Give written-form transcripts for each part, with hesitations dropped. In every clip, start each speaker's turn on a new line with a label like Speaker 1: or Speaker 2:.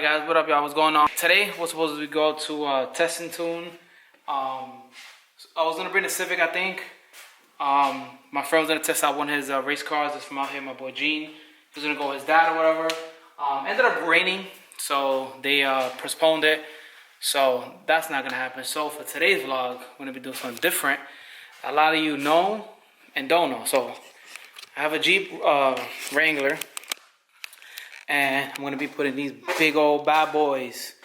Speaker 1: Alright guys, what up y'all? What's going on? Today we're supposed to go to test and tune. I was gonna bring the Civic, I think. My friend was gonna test out one of his race cars. That's from out here, my boy Gene. He was gonna go with his dad or whatever. Ended up raining, so they postponed it. So that's not gonna happen. So for today's vlog, we're gonna be doing something different. A lot of you know and don't know. So I have a Jeep Wrangler. And I'm gonna be putting these big old bad boys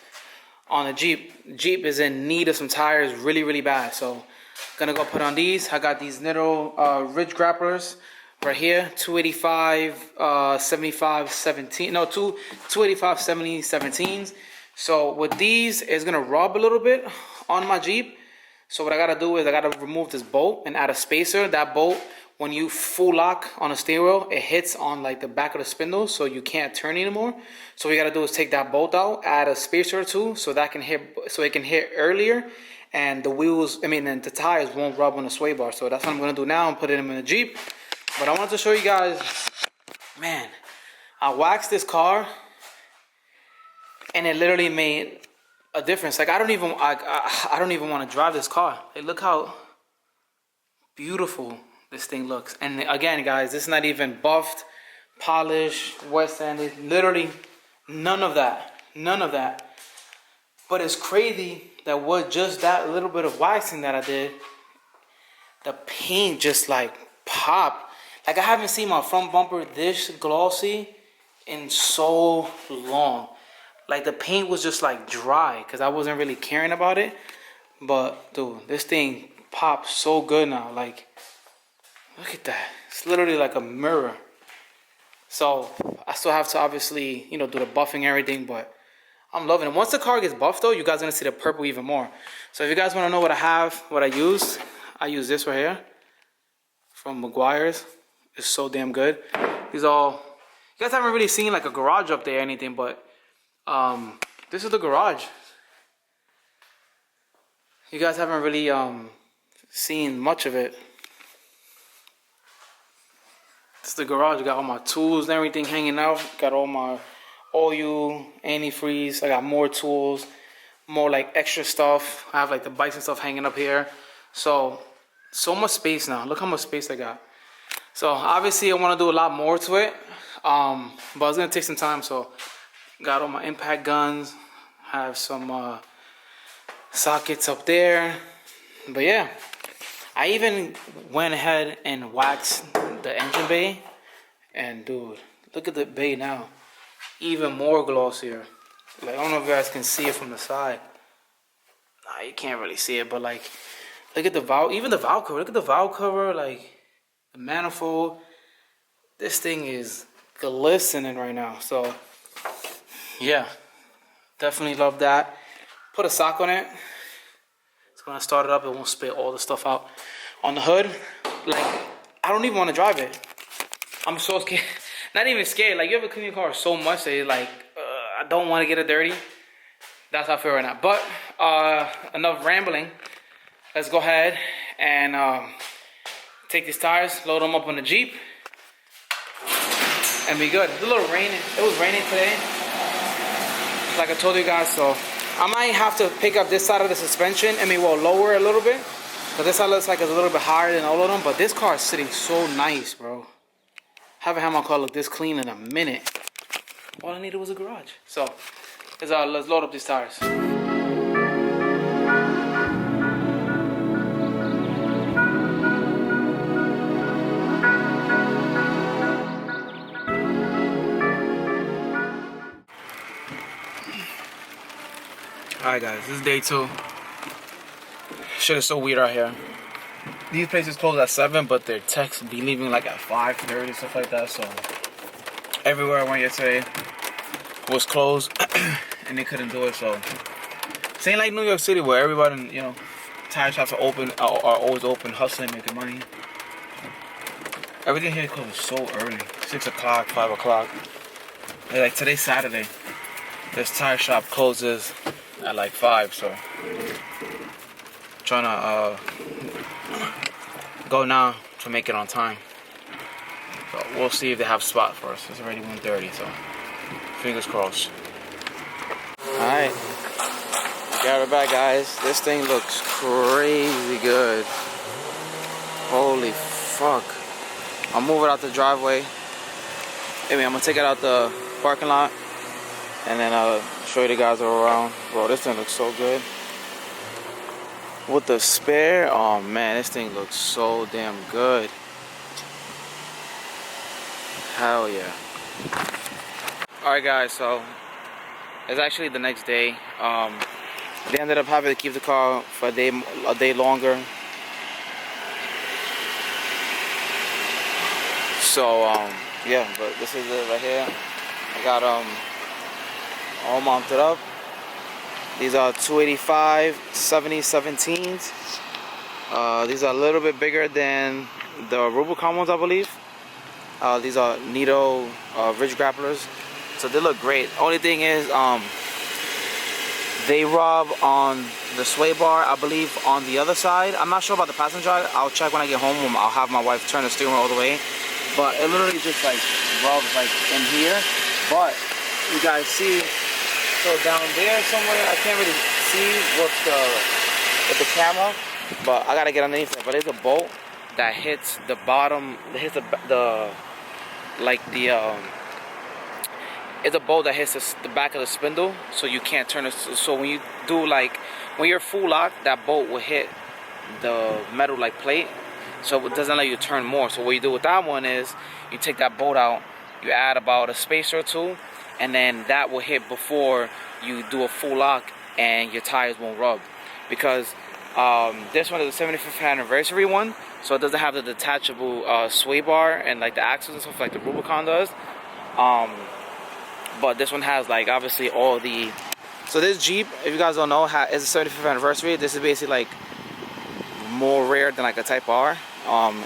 Speaker 1: on the Jeep. Jeep is in need of some tires really, really bad. So gonna go put on these. I got these little ridge grapplers right here. 285 75 17. No, 285 70 17s. So with these, it's gonna rub a little bit on my Jeep. So what I gotta do is I gotta remove this bolt and add a spacer. That bolt, when you full lock on a steering wheel, it hits on like the back of the spindle, so you can't turn anymore. So what you gotta do is take that bolt out, add a spacer or two, so that can hit, so it can hit earlier, and the wheels, and the tires won't rub on the sway bar. So that's what I'm gonna do now and put them in the Jeep. But I wanted to show you guys, man, I waxed this car, and it literally made a difference. Like I don't even want to drive this car. Hey, look how beautiful this thing looks. And again, guys, this is not even buffed, polished, wet sanded. Literally none of that. But it's crazy that with just that little bit of waxing that I did, the paint just like popped. Like I haven't seen my front bumper this glossy in so long. Like the paint was just like dry because I wasn't really caring about it. But dude, this thing pops so good now. Like, look at that. It's literally like a mirror. So I still have to obviously, do the buffing and everything, but I'm loving it. Once the car gets buffed though, you guys are gonna see the purple even more. So if you guys wanna know what I have, what I use this right here from McGuire's. It's so damn good. These all, you guys haven't really seen like a garage up there or anything, but this is the garage. You guys haven't really seen much of it. This is the garage. I got all my tools and everything hanging out. Got all my oil, antifreeze. I got more tools, more like extra stuff. I have like the bikes and stuff hanging up here. So much space now. Look how much space I got. So obviously I want to do a lot more to it, but it's gonna take some time. So got all my impact guns. Have some sockets up there. But yeah, I even went ahead and waxed the engine bay, and dude, look at the bay now, even more glossier. Like I don't know if you guys can see it from the side. Nah, you can't really see it, but like, look at the valve, even the valve cover. Look at the valve cover, like the manifold. This thing is glistening right now. So yeah, definitely love that. Put a sock on it. It's gonna start it up. It won't spit all the stuff out on the hood. Like, I don't even want to drive it. I'm so scared. Not even scared. Like, you ever clean your car so much that you're like, I don't want to get it dirty. That's how I feel right now. But enough rambling. Let's go ahead and take these tires, load them up on the Jeep, and be good. It's a little raining. It was raining today, like I told you guys. So I might have to pick up this side of the suspension. Lower a little bit. But this side looks like it's a little bit higher than all of them. But this car is sitting so nice, bro. Haven't had my car look this clean in a minute. All I needed was a garage. So let's load up these tires. Alright guys, this is day 2. Shit is so weird out here. These places close at 7, but their techs be leaving like at 5:30, stuff like that. So everywhere I went yesterday was closed and they couldn't do it. So it's ain't like New York City where everybody, tire shops are always open, hustling, making money. Everything here closes so early, 6 o'clock, 5 o'clock. Like today's Saturday, this tire shop closes at like 5, so trying to go now to make it on time. So we'll see if they have a spot for us. It's already 1:30, so fingers crossed. Alright, got it back, guys. This thing looks crazy good. Holy fuck. I'll move it out the driveway. I'm gonna take it out the parking lot and then I'll show you the guys around. Bro, this thing looks so good. With the spare, oh man, this thing looks so damn good. Hell yeah. Alright guys, so it's actually the next day. They ended up having to keep the car for a day longer. So yeah, but this is it right here. I got all mounted up. These are 285 7017s. These are a little bit bigger than the Rubicon ones, I believe. These are Nito ridge grapplers, so they look great. Only thing is they rub on the sway bar, I believe, on the other side. I'm not sure about the passenger side. I'll check when I get home. I'll have my wife turn the steering wheel all the way. But it literally just like rubs like in here. But you guys see, so down there somewhere, I can't really see with the camera, but I gotta get underneath it. But there's a bolt that hits the bottom, that hits it's a bolt that hits the back of the spindle, so you can't turn it. So when you do when you're full lock, that bolt will hit the metal plate, so it doesn't let you turn more. So what you do with that one is you take that bolt out, you add about a spacer or two, and then that will hit before you do a full lock, and your tires won't rub. Because this one is a 75th anniversary one, so it doesn't have the detachable sway bar and the axles and stuff like the Rubicon does. But this one has obviously all the. So this Jeep, if you guys don't know, is a 75th anniversary. This is basically more rare than a Type R.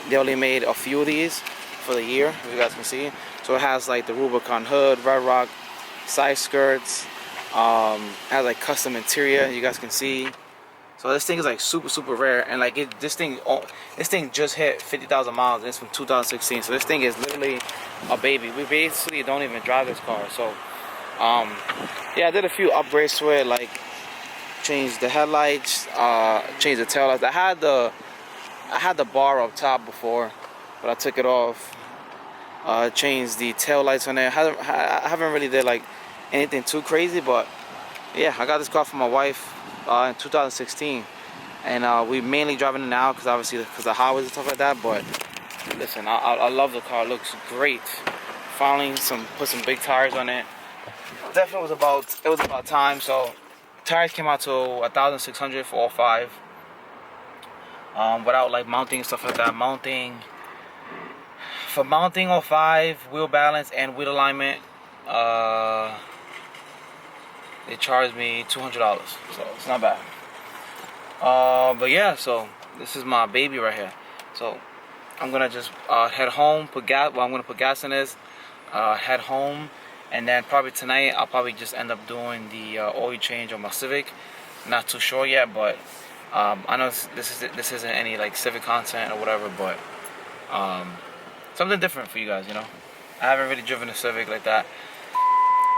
Speaker 1: They only made a few of these for the year, as you guys can see. So it has the Rubicon hood, Red Rock side skirts. Has custom interior, you guys can see. So this thing is super rare, and this thing just hit 50,000 miles, and it's from 2016. So this thing is literally a baby. We basically don't even drive this car. So yeah, I did a few upgrades to it, changed the headlights, changed the taillights. I had the bar up top before, but I took it off. Changed the taillights on there. I haven't really did anything too crazy, but yeah, I got this car for my wife in 2016, and we mainly driving it now because the highways and stuff like that. But listen, I love the car. It looks great. Finally, put some big tires on it. Definitely was about time. So tires came out to 1,600 for all five. Without mounting and stuff like that. For mounting all five, wheel balance and wheel alignment, they charged me $200, so it's not bad. But yeah, so this is my baby right here. So I'm gonna just head home, put gas. Well, I'm gonna put gas in this, head home, and then probably tonight I'll probably just end up doing the oil change on my Civic. Not too sure yet, but I know this isn't any Civic content or whatever, but something different for you guys, I haven't really driven a Civic like that.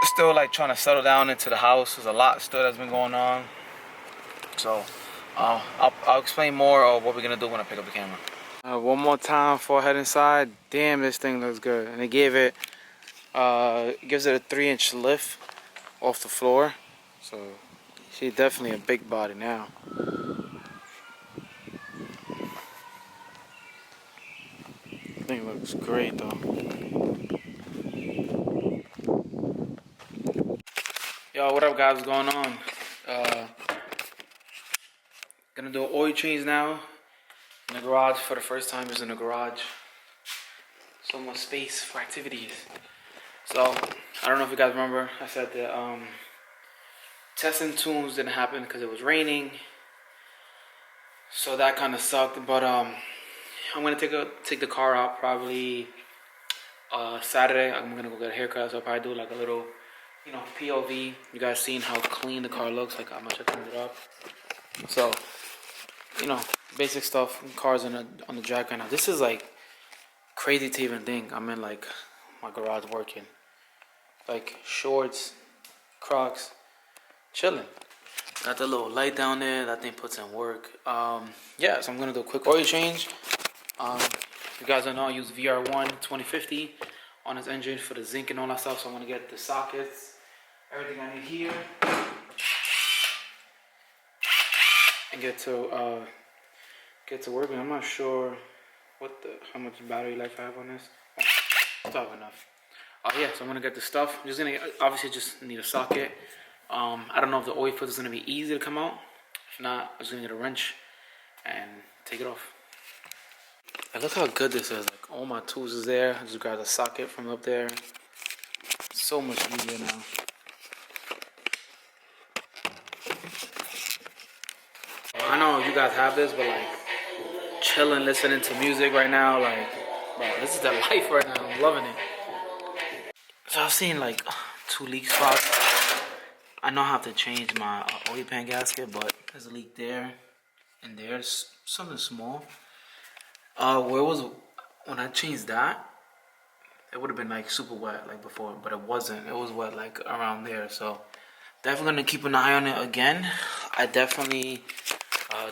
Speaker 1: Still trying to settle down into the house. There's a lot still that's been going on. So I'll explain more of what we're gonna do when I pick up the camera. One more time before I head inside. Damn, this thing looks good. And it gives it a 3-inch lift off the floor. So she's definitely a big body now. Thing looks great though. Yo, what up guys, what's going on? Gonna do an oil change now in the garage for the first time. Is in the garage. So much space for activities. So I don't know if you guys remember, I said that testing tunes didn't happen because it was raining. So that kind of sucked. But I'm gonna take the car out probably Saturday. I'm gonna go get a haircut. So I'll probably do a little, POV. You guys seen how clean the car looks, how much I cleaned it up. So, basic stuff. Cars on the jack right now. This is crazy to even think. I'm in my garage working. Shorts, Crocs, chilling. Got the little light down there. That thing puts in work. Yeah, so I'm gonna do a quick oil change. If you guys don't know, I use VR1 2050 on this engine for the zinc and all that stuff. So I'm gonna get the sockets, everything I need here, and get to working. I'm not sure how much battery life I have on this. Oh, it's not enough. Yeah, so I'm gonna get the stuff. I'm just gonna obviously just need a socket. I don't know if the oil filter is gonna be easy to come out. If not, I'm just gonna get a wrench and take it off. And look how good this is. Like all my tools is there. I just grab the socket from up there. So much easier now. I know you guys have this, but like chilling, listening to music right now, like, bro, this is the life right now. I'm loving it. So I've seen like 2 leak spots. I know I have to change my oil pan gasket, but there's a leak there and there's something small. When I changed that, it would have been like super wet like before, but it wasn't. It was wet like around there. So definitely gonna keep an eye on it again. I definitely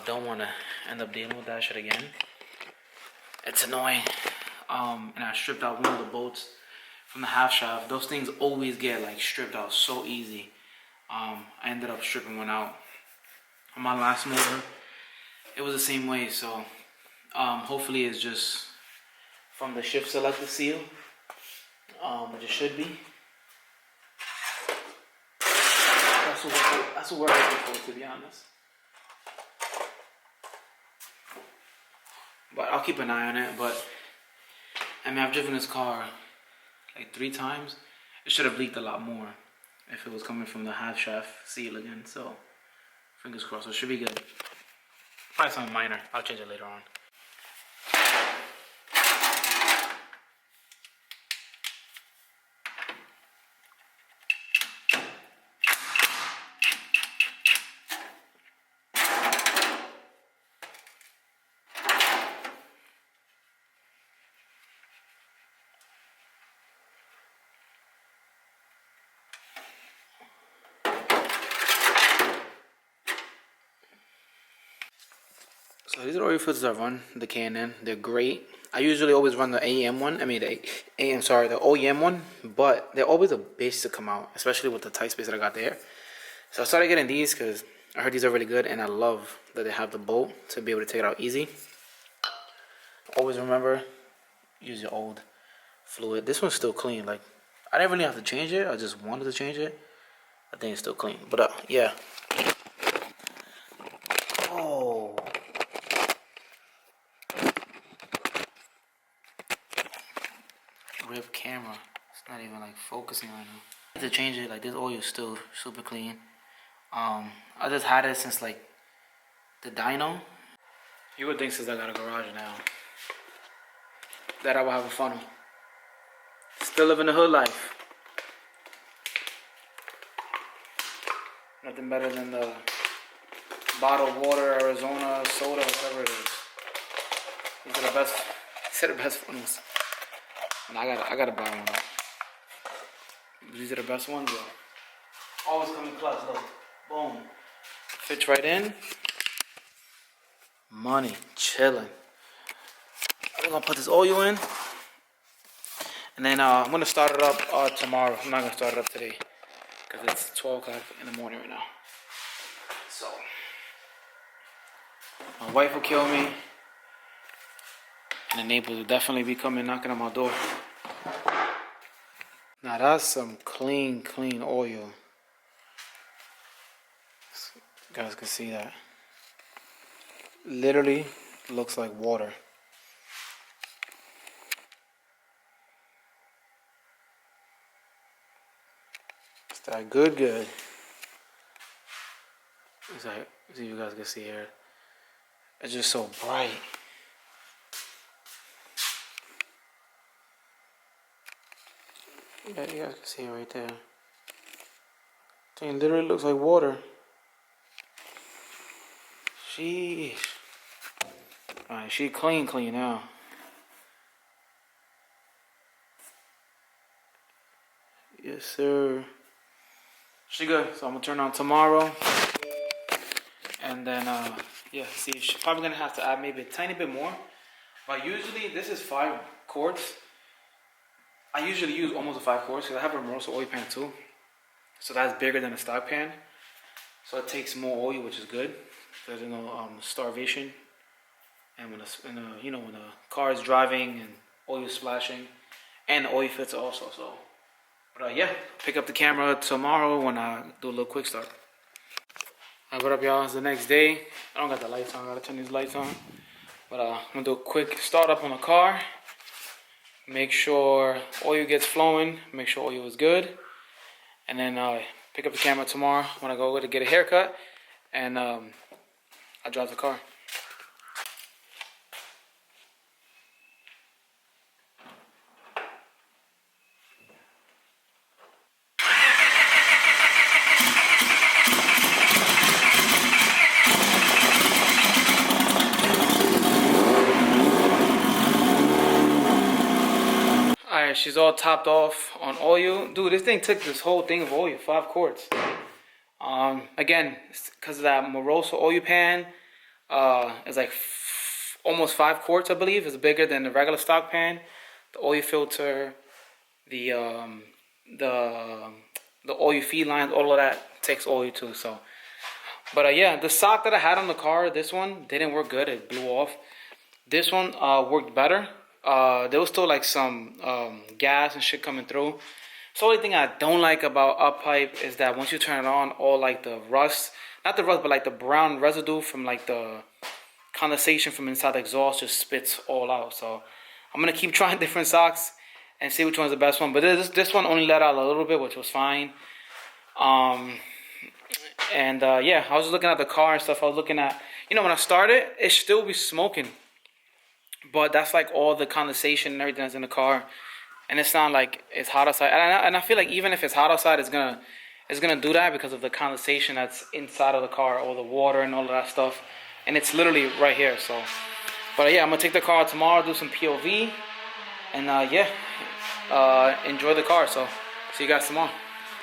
Speaker 1: don't want to end up dealing with that shit again. It's annoying. And I stripped out one of the bolts from the half shaft. Those things always get like stripped out so easy. I ended up stripping one out on my last motor. It was the same way, so hopefully it's just from the shift selector seal, which it should be. That's what we're hoping for, to be honest. But I'll keep an eye on it. But I mean, I've driven this car like 3 times. It should have leaked a lot more if it was coming from the half shaft seal again. So fingers crossed, it should be good. Probably something minor. I'll change it later on. So these are oil filters I run, the K&N. They're great. I usually always run the AM one. I mean the OEM one, but they're always a bitch to come out, especially with the tight space that I got there. So I started getting these because I heard these are really good, and I love that they have the bolt to be able to take it out easy. Always remember, use your old fluid. This one's still clean. Like, I didn't really have to change it. I just wanted to change it. I think it's still clean. But yeah. Oh. Rip camera. It's not even like focusing right now. I have to change it. Like, this oil is still super clean. I just had it since like the dyno. You would think since I got a garage now that I would have a funnel. Still living the hood life. Nothing better than the bottled water, Arizona, soda, whatever it is. These are the best. These are the best funnels. And I gotta buy one. These are the best ones, though. Always come in clutch, look. Boom. Fits right in. Money, chilling. I'm gonna put this oil in. And then I'm gonna start it up tomorrow. I'm not gonna start it up today because it's 12 o'clock in the morning right now. So my wife will kill me, and the neighbors will definitely be coming knocking on my door. Now that's some clean oil. You guys can see that. Literally looks like water. It's that good. It's like, see, you guys can see here. It's just so bright. Yeah, you guys can see it right there. Thing literally looks like water. Sheesh. Alright, she clean now. Yes, sir. she good. So I'm gonna turn on tomorrow, and then yeah, see, she's probably gonna have to add maybe a tiny bit more. But usually this is 5 quarts. I usually use almost a 5 quarts because I have a Moroso oil pan too. So that's bigger than a stock pan. So it takes more oil, which is good. There's no starvation. And when when a car is driving and oil is splashing, and the oil filter also. So, but yeah, pick up the camera tomorrow when I do a little quick start. Alright, what up, y'all? It's the next day. I don't got the lights on. I gotta turn these lights on. But I'm gonna do a quick start up on the car. Make sure oil gets flowing. Make sure oil is good. And then pick up the camera tomorrow when I go to get a haircut. And I drive the car. Alright, she's all topped off on oil. Dude, this thing took this whole thing of oil, 5 quarts. Again, because of that Moroso oil pan, it's like almost 5 quarts, I believe. It's bigger than the regular stock pan. The oil filter, the oil feed lines, all of that takes oil too. So, but yeah, the sock that I had on the car, this one didn't work good. It blew off. This one worked better. There was still like some gas and shit coming through. So the only thing I don't like about up pipe is that once you turn it on, all like the rust, not the rust, but like the brown residue from like the condensation from inside the exhaust just spits all out. So I'm gonna keep trying different socks and see which one's the best one. But this one only let out a little bit, which was fine. Yeah, I was just looking at the car and stuff. I was looking at, when I started, it still be smoking. But that's like all the condensation and everything that's in the car, and it's not like it's hot outside. And I feel like even if it's hot outside, it's gonna do that because of the condensation that's inside of the car, all the water and all of that stuff, and it's literally right here. So, but yeah, I'm gonna take the car tomorrow, do some POV, and enjoy the car. So, see you guys tomorrow.